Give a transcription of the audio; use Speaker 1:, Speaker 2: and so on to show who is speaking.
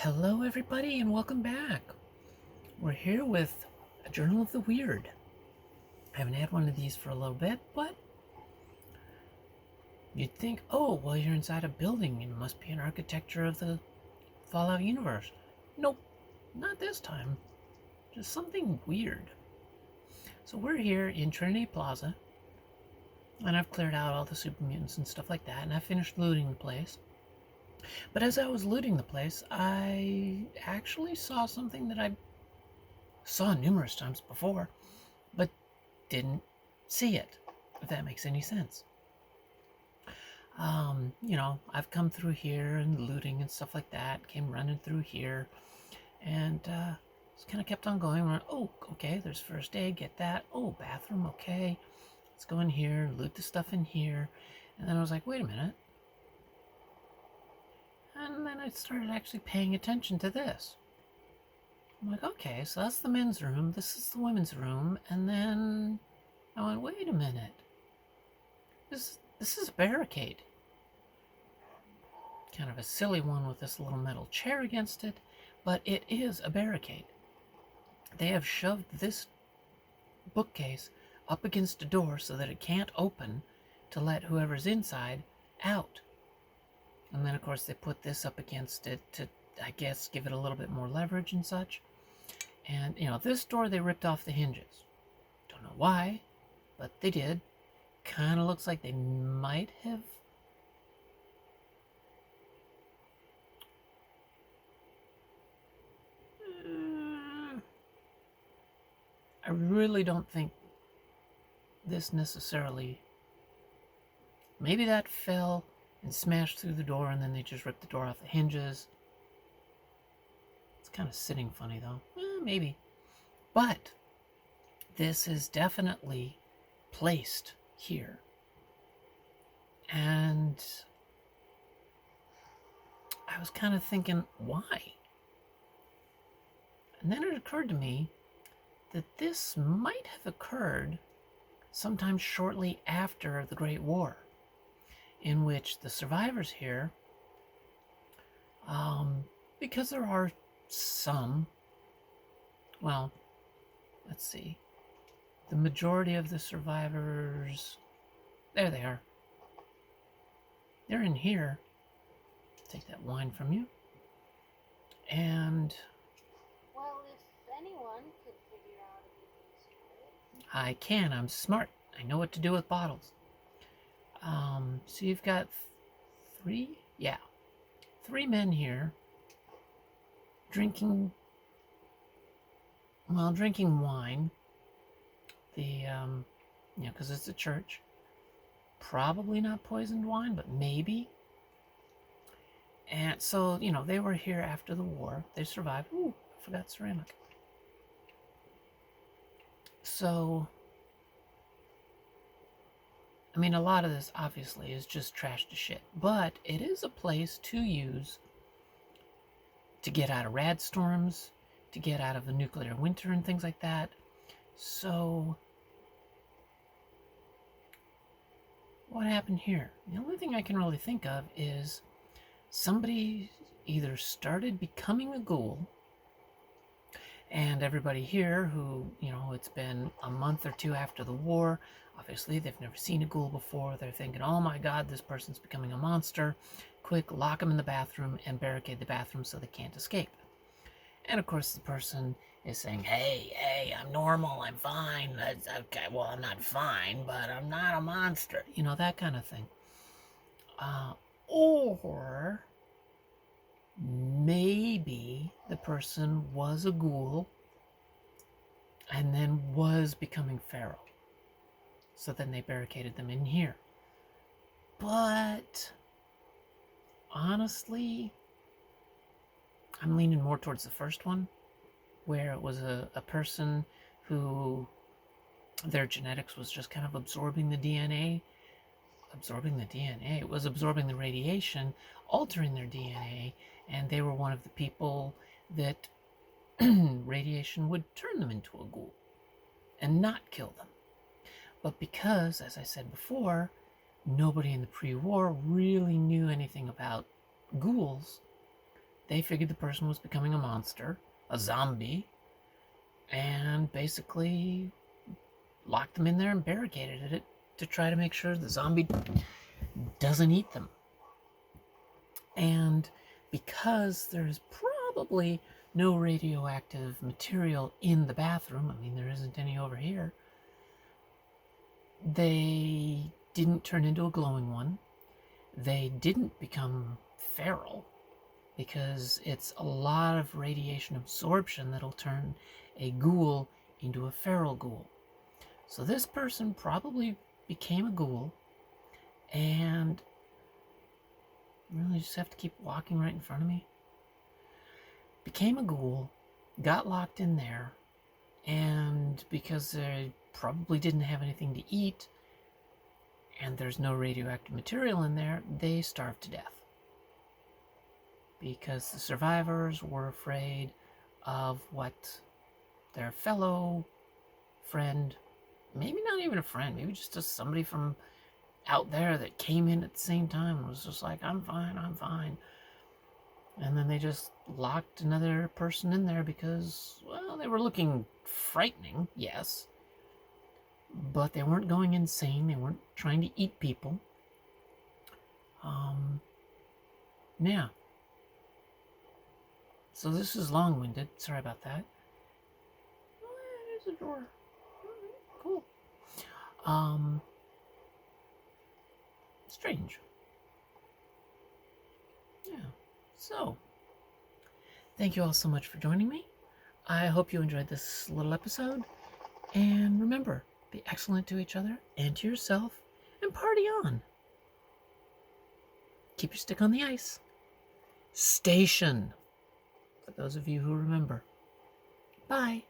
Speaker 1: Hello, everybody, and welcome back. We're here with a Journal of the Weird. I haven't had one of these for a little bit, but you'd think, oh, well, you're inside a building. It must be an architecture of the Fallout universe. Nope, not this time. Just something weird. So we're here in Trinity Plaza, and I've cleared out all the super mutants and stuff like that, and I finished looting the place. But as I was looting the place, I actually saw something that I saw numerous times before, but didn't see it, if that makes any sense. I've come through here and looting and stuff like that, came running through here, and just kind of kept on going. Oh, okay, there's first aid, get that. Oh, bathroom, okay. Let's go in here, loot the stuff in here. And then I was like, wait a minute. And then I started actually paying attention to this. I'm like, okay, so that's the men's room, this is the women's room, and then I went, wait a minute. This is a barricade. Kind of a silly one with this little metal chair against it, but it is a barricade. They have shoved this bookcase up against a door so that it can't open to let whoever's inside out. And then, of course, they put this up against it to, I guess, give it a little bit more leverage and such. And, this door, they ripped off the hinges. Don't know why, but they did. Kind of looks like they might have I really don't think this necessarily. Maybe that fell and smashed through the door and then they just ripped the door off the hinges. It's kind of sitting funny though. Maybe. But this is definitely placed here. And I was kind of thinking, why? And then it occurred to me that this might have occurred sometime shortly after the Great War, in which the survivors here, because there are some, well, let's see, the majority of the survivors, there they are. They're in here. Take that wine from you. And
Speaker 2: well, if anyone could figure out a good use for it.
Speaker 1: I can. I'm smart. I know what to do with bottles. So you've got three men here drinking wine. Because it's a church. Probably not poisoned wine, but maybe. And so, they were here after the war. They survived. Ooh, I forgot ceramic. So, I mean, a lot of this obviously is just trash to shit, but it is a place to use to get out of rad storms, to get out of the nuclear winter and things like that. So, what happened here? The only thing I can really think of is somebody either started becoming a ghoul, and everybody here who, it's been a month or two after the war, obviously they've never seen a ghoul before, they're thinking, oh my god, this person's becoming a monster, quick, lock them in the bathroom and barricade the bathroom so they can't escape. And of course the person is saying, hey, I'm normal, I'm fine, that's okay, well, I'm not fine, but I'm not a monster, that kind of thing. Or maybe the person was a ghoul and then was becoming feral. So then they barricaded them in here. But honestly, I'm leaning more towards the first one, where it was a person who their genetics was just kind of absorbing the DNA. It was absorbing the radiation, altering their DNA, and they were one of the people that radiation would turn them into a ghoul and not kill them. But because, as I said before, nobody in the pre-war really knew anything about ghouls, they figured the person was becoming a monster, a zombie, and basically locked them in there and barricaded it to try to make sure the zombie doesn't eat them. And because there's probably no radioactive material in the bathroom, I mean, there isn't any over here, they didn't turn into a glowing one. They didn't become feral, because it's a lot of radiation absorption that'll turn a ghoul into a feral ghoul. So this person probably became a ghoul, and really just have to keep walking right in front of me. Became a ghoul, got locked in there, and because they probably didn't have anything to eat, and there's no radioactive material in there, they starved to death. Because the survivors were afraid of what their fellow friend, maybe not even a friend, maybe just somebody from out there that came in at the same time and was just like, I'm fine, I'm fine. And then they just locked another person in there because, well, they were looking frightening, yes, but they weren't going insane. They weren't trying to eat people. Yeah. So this is long-winded. Sorry about that. Oh, there's a drawer. Cool. Strange. Yeah. So, thank you all so much for joining me. I hope you enjoyed this little episode. And remember, be excellent to each other and to yourself, and party on. Keep your stick on the ice. Station. For those of you who remember. Bye.